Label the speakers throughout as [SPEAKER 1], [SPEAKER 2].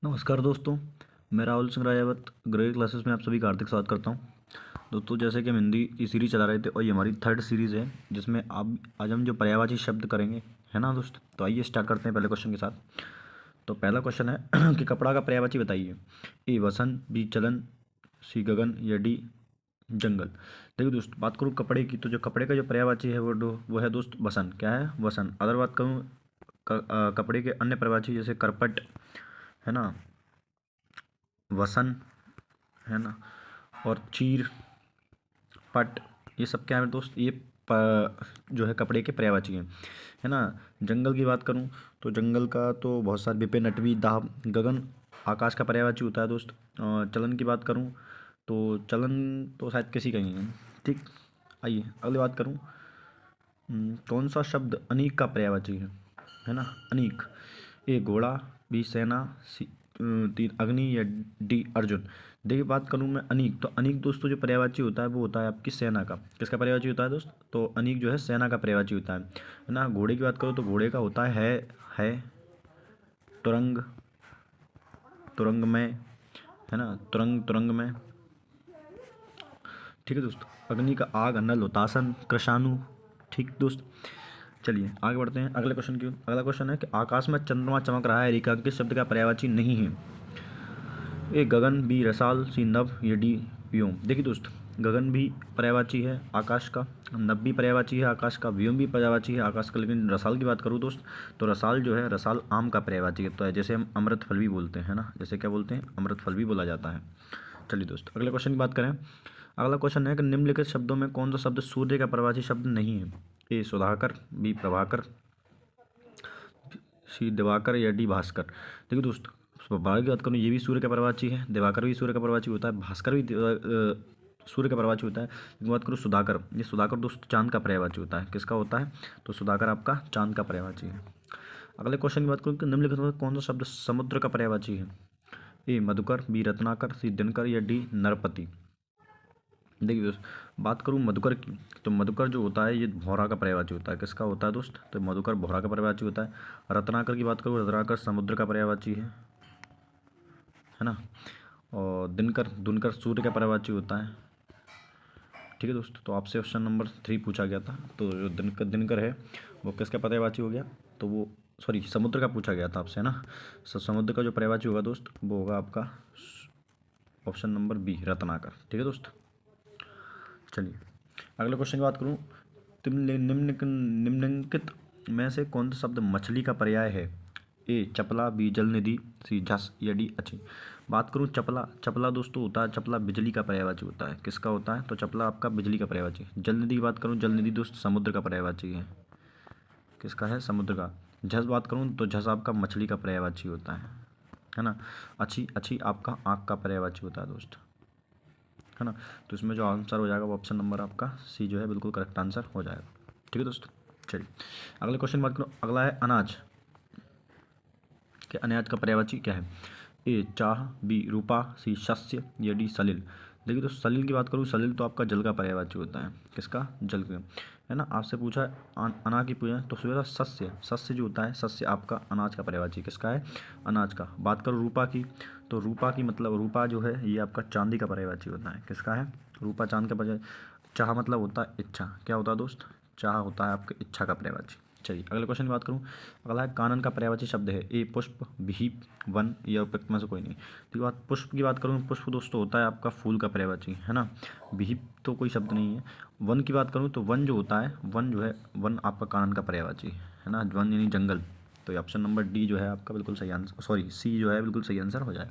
[SPEAKER 1] नमस्कार दोस्तों, मैं राहुल सिंह राजावत ग्रेड क्लासेस में आप सभी का हार्दिक स्वागत करता हूं। दोस्तों, जैसे कि हम हिंदी की सीरीज चला रहे थे और ये हमारी थर्ड सीरीज़ है जिसमें अब आज हम जो पर्यायवाची शब्द करेंगे, है ना दोस्त। तो आइए स्टार्ट करते हैं पहले क्वेश्चन के साथ। तो पहला क्वेश्चन है कि कपड़ा का पर्यायवाची बताइए। ए वसन, बी चलन, सी गगन या डी जंगल। देखिए दोस्त, बात करूँ कपड़े की, तो जो कपड़े का जो पर्यायवाची है वो है दोस्त वसन। क्या है? वसन। अगर बात करूँ कपड़े के अन्य पर्यायवाची जैसे करपट, है ना, वसन, है ना, और चीर, पट, ये सब क्या है दोस्त? ये जो है कपड़े के पर्यायवाची हैं, है ना। जंगल की बात करूं तो जंगल का तो बहुत सारे विपिन, नटवी, दाह, गगन आकाश का पर्यायवाची होता है दोस्त। चलन की बात करूं तो चलन तो शायद किसी का ही है। ठीक। आइए अगली बात करूं। कौन सा शब्द अनीक का पर्यायवाची है ना। अनीक। ए घोड़ा, बी सेना, सी तीन अग्नि या डी अर्जुन। देखिए बात करूं मैं अनीक, तो अनीक दोस्तों जो पर्यायवाची होता है वो होता है आपकी सेना का। किसका पर्यायवाची होता है दोस्त? तो अनीक जो है सेना का पर्यायवाची होता है ना। घोड़े की बात करो तो घोड़े का होता है तुरंग, तुरंग में, है ना, तुरंग, तुरंग में। ठीक है दोस्त। अग्नि का आग, नल, हुतासन, कृषाणु। ठीक दोस्त। चलिए आगे बढ़ते हैं अगले क्वेश्चन की। अगला क्वेश्चन है कि आकाश में चंद्रमा चमक रहा है, रेखांकित शब्द का पर्यायवाची नहीं है। ए गगन, बी रसाल, सी नभ या डी व्योम। देखिए दोस्त, गगन भी पर्यायवाची है आकाश का, नभ भी पर्यायवाची है आकाश का, व्योम भी पर्यायवाची है आकाश का। लेकिन रसाल की बात करूँ दोस्त, तो रसाल जो है, रसाल आम का पर्यायवाची है। तो जैसे हम अमृत फल भी बोलते हैं ना, जैसे क्या बोलते हैं, अमृत फल भी बोला जाता है। चलिए दोस्त अगले क्वेश्चन की बात करें। अगला क्वेश्चन है कि निम्नलिखित शब्दों में कौन सा शब्द सूर्य का पर्यायवाची शब्द नहीं है। ए सुधाकर, बी प्रभाकर, सी दिवाकर या डी भास्कर। देखिए दोस्त, प्रभाकर की बात करूँ ये भी सूर्य का पर्यायवाची है, दिवाकर भी सूर्य का पर्यायवाची होता है, भास्कर भी सूर्य का पर्यायवाची होता है। लेकिन बात करूँ सुधाकर, ये सुधाकर दोस्त चांद का पर्यायवाची होता है। किसका होता है? तो सुधाकर आपका चांद का पर्यायवाची है। अगले क्वेश्चन की बात करूँ कि निम्नलिखित में कौन सा शब्द समुद्र का पर्यायवाची है। ए मधुकर, बी रत्नाकर, सी दिनकर या डी नरपति। देखिए दोस्त, बात करूँ मधुकर की, तो मधुकर जो होता है ये भौरा का पर्यायवाची होता है। किसका होता है दोस्त? तो मधुकर भौरा का पर्यायवाची होता है। रत्नाकर की बात करूँ, रत्नाकर समुद्र का पर्यायवाची है ना। और दिनकर, दुनकर सूर्य का पर्यायवाची होता है। ठीक है दोस्त, तो आपसे क्वेश्चन नंबर 3 पूछा गया था, तो जो दिनकर है वो किसका पर्यायवाची हो गया? तो वो सॉरी समुद्र का पूछा गया था आपसे, है ना। समुद्र का जो पर्यायवाची होगा दोस्त वो होगा आपका ऑप्शन नंबर बी, रत्नाकर। ठीक है दोस्त। चलिए अगले क्वेश्चन की बात करूँ। निम्नलिखित में से कौन सा शब्द मछली का पर्याय है। ए चपला, बी जलनिधि, सी झस या डी अच्छी। बात करूँ चपला, चपला दोस्तों होता है, चपला बिजली का पर्यायवाची होता है। किसका होता है? तो चपला आपका बिजली का पर्यायवाची है। जलनिधि की बात करूँ, जलनिधि दोस्त समुद्र का पर्यायवाची है। किसका है? समुद्र का। झस बात करूँ तो झस आपका मछली का पर्यायवाची होता है ना। अच्छी, अच्छी आपका आँख का पर्यायवाची होता है दोस्त, है ना। तो इसमें जो आंसर हो जाएगा वो ऑप्शन नंबर आपका सी जो है बिल्कुल करेक्ट आंसर हो जाएगा। ठीक है दोस्तों। चलिए अगले क्वेश्चन बात करो। अगला है अनाज के, अनाज का पर्यायवाची क्या है। ए चाह, बी रूपा, सी शस्य या डी सलिल। देखिए तो सलिल की बात करूँ, सलिल तो आपका जल का पर्यायवाची होता है। किसका? जल का, है ना। आपसे पूछा है अना की पूछा है तो सुबह सस्य, सस्य जो होता है, सस्य आपका अनाज का पर्यायवाची किसका है? अनाज का। बात करो रूपा की, तो रूपा की मतलब रूपा जो है ये आपका चांदी का पर्यायवाची होता है। किसका है? रूपा चांद का पर्याय। चाह मतलब होता है इच्छा। क्या होता है दोस्त? चाह होता है आपके इच्छा का पर्यायवाची। चलिए अगले क्वेश्चन की बात करूँ। अगला है कानन का पर्यायवाची शब्द है। ए पुष्प, बी वन या उपयुक्त में से कोई नहीं। तो बात पुष्प की बात करूँ, पुष्प दोस्तों होता है आपका फूल का पर्यायवाची, है ना। बी तो कोई शब्द नहीं है। वन की बात करूँ तो वन जो होता है, वन जो है, वन आपका कानन का पर्यायवाची है ना। वन यानी जंगल। तो ऑप्शन नंबर डी जो है आपका बिल्कुल सही आंसर, सॉरी सी जो है बिल्कुल सही आंसर हो जाए।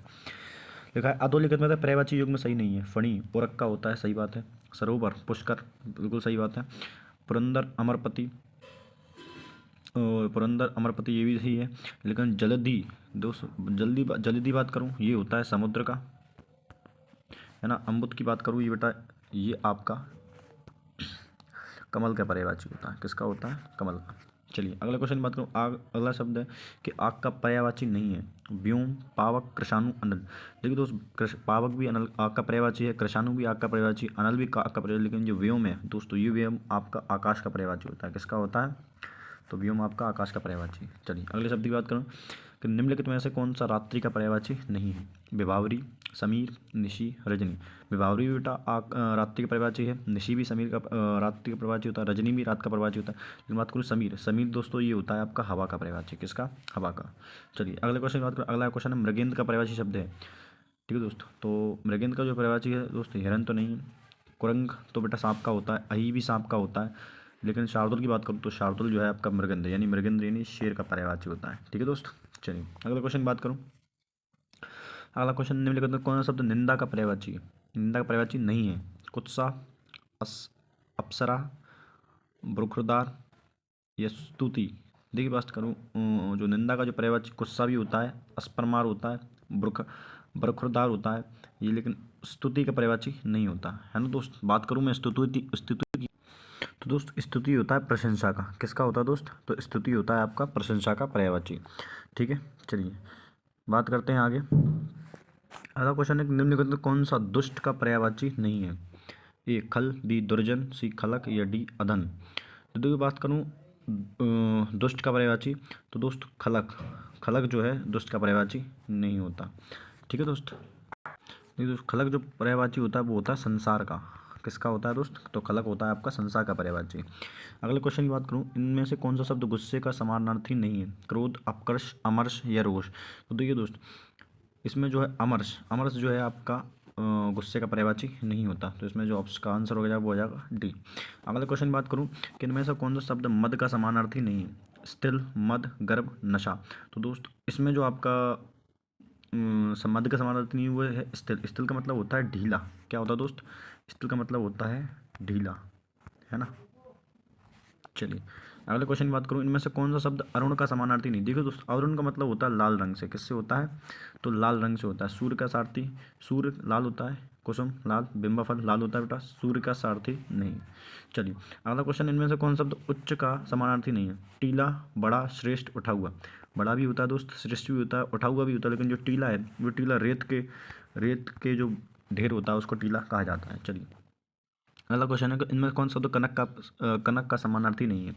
[SPEAKER 1] लिखा है अधोलिखित में पर्यायवाची युग में सही नहीं है। फणी पूरक का होता है, सही बात है। सरोवर, पुष्कर, बिल्कुल सही बात है। पुरंदर, अमरपति, और पुरंदर, अमरपति ये भी सही है। लेकिन जलधि दोस्त, जल्दी बात करूँ ये होता है समुद्र का, है ना। अम्बुद की बात करूँ ये बेटा ये आपका कमल का पर्यायवाची होता है। किसका होता है? कमल का। चलिए अगला क्वेश्चन की बात करूँ। आग, अगला शब्द है कि आग का पर्यायवाची नहीं है। व्योम, पावक, कृषाणु, अनल। देखिए दोस्त, पावक भी अनल आग का पर्यायवाची है, कृषाणु भी आग का पर्यायवाची, अनल भी आग का पर्यायवाची। लेकिन जो व्योम है दोस्तों, ये व्योम आपका आकाश का पर्यायवाची होता है। किसका होता है? तो व्योम आपका आकाश का पर्यायवाची। चलिए अगले शब्द की बात करूँ कि निम्नलिखित में से कौन सा रात्रि का पर्यायवाची नहीं है? विभावरी, समीर, निशी, रजनी। विभावरी भी बेटा रात्रि का पर्यायवाची है, निशी भी समीर का रात्रि का पर्यायवाची होता है, रजनी भी रात का पर्यायवाची होता है। लेकिन बात करूँ समीर, समीर दोस्तों ये होता है आपका हवा का पर्यायवाची। किसका? हवा का। चलिए अगले क्वेश्चन की बात करें। अगला क्वेश्चन है मृगेंद्र का पर्यायवाची शब्द है। ठीक है दोस्तों, तो मृगेंद्र का जो पर्यायवाची है दोस्तों हिरन तो नहीं है, कुरंग तो बेटा सांप का होता है, अही भी सांप का होता है। लेकिन शार्दुल की बात करूँ तो शार्दुल जो है आपका मृगेंद्र यानी शेर का पर्यायवाची होता है। ठीक है दोस्त। चलिए अगले क्वेश्चन की बात करूँ। अगला क्वेश्चन निम्नलिखित में कौन सा शब्द निंदा का पर्यायवाची है? निंदा का पर्यायवाची नहीं है। कुत्सा, अप्सरा, ब्रुखदार या स्तुति। देखिए बात करूँ जो निंदा का जो पर्यायवाची कुत्सा भी होता है, अस्परमार होता है, ब्रुखदार होता है ये, लेकिन स्तुति का पर्यायवाची नहीं होता है ना दोस्त। बात करूँ मैं स्तुति की, तो दोस्त स्तुति होता है प्रशंसा का। किसका होता है दोस्त? तो स्तुति होता है आपका प्रशंसा का पर्यायवाची। ठीक है, चलिए बात करते हैं आगे। अगला क्वेश्चन है निम्नलिखित में कौन सा दुष्ट का पर्यायवाची नहीं है? ए खल, बी दुर्जन, सी खलक या डी अधन। तो देखिए बात करूँ दुष्ट का पर्यायवाची, तो दोस्त खलक जो है दुष्ट का पर्यायवाची नहीं होता। ठीक है दोस्त। देखिए दोस्त खलक जो पर्यायवाची होता है वो होता है संसार का। किसका होता है दोस्त? तो खलक होता है आपका संसार का पर्यायवाची। अगले क्वेश्चन की बात करूँ, इनमें से कौन सा शब्द गुस्से का समानार्थी नहीं है? क्रोध, अपकर्ष, अमर्ष या रोष। तो देखिए दोस्त इसमें जो है अमर्ष जो है आपका गुस्से का पर्यायवाची नहीं होता। तो इसमें जो ऑप्शन का आंसर हो जाएगा वो हो जाएगा डी। अगले क्वेश्चन की बात करूँ कि इनमें से कौन सा शब्द मद का समानार्थी नहीं है? स्थिल, मद, गर्भ, नशा। तो दोस्त इसमें जो आपका मद का समानार्थी नहीं है वो है स्थिल। स्थिल का मतलब होता है ढीला। क्या होता है दोस्त? स्थिल का मतलब होता है ढीला, है ना। चलिए अगले क्वेश्चन की बात करूँ, इनमें से कौन सा शब्द अरुण का समानार्थी नहीं? देखो दोस्त अरुण का मतलब होता है लाल रंग से। किससे होता है? तो लाल रंग से होता है। सूर्य का सारथी, सूर्य लाल होता है, कुसुम लाल, बिंबाफल लाल होता है बेटा, सूर्य का सारथी नहीं। चलिए अगला क्वेश्चन, इनमें से कौन सा शब्द उच्च का समानार्थी नहीं है? टीला, बड़ा, श्रेष्ठ, उठा हुआ। बड़ा भी होता है दोस्त, श्रेष्ठ भी होता है, उठा हुआ भी होता है, लेकिन जो टीला है वो टीला रेत के जो ढेर होता है उसको टीला कहा जाता है। चलिए अगला क्वेश्चन है कि इनमें कौन सा शब्द कनक का समानार्थी नहीं है?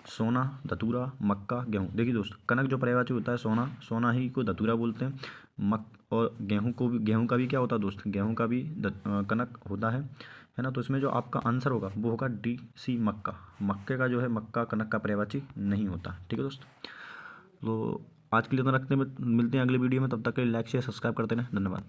[SPEAKER 1] सोना, धतूरा, मक्का, गेहूँ। देखिए दोस्त कनक जो पर्यायवाची होता है सोना ही को धतूरा बोलते हैं। और गेहूँ का भी क्या होता है दोस्त? गेहूँ का भी कनक होता है ना। तो इसमें जो आपका आंसर होगा वो होगा डी, सी, मक्का। मक्के का जो है मक्का कनक का पर्यायवाची नहीं होता। ठीक है दोस्त। तो आज के लिए तो रखते हैं, मिलते हैं अगले वीडियो में। तब तक के लिए लाइक शेयर सब्सक्राइब करते रहें। धन्यवाद।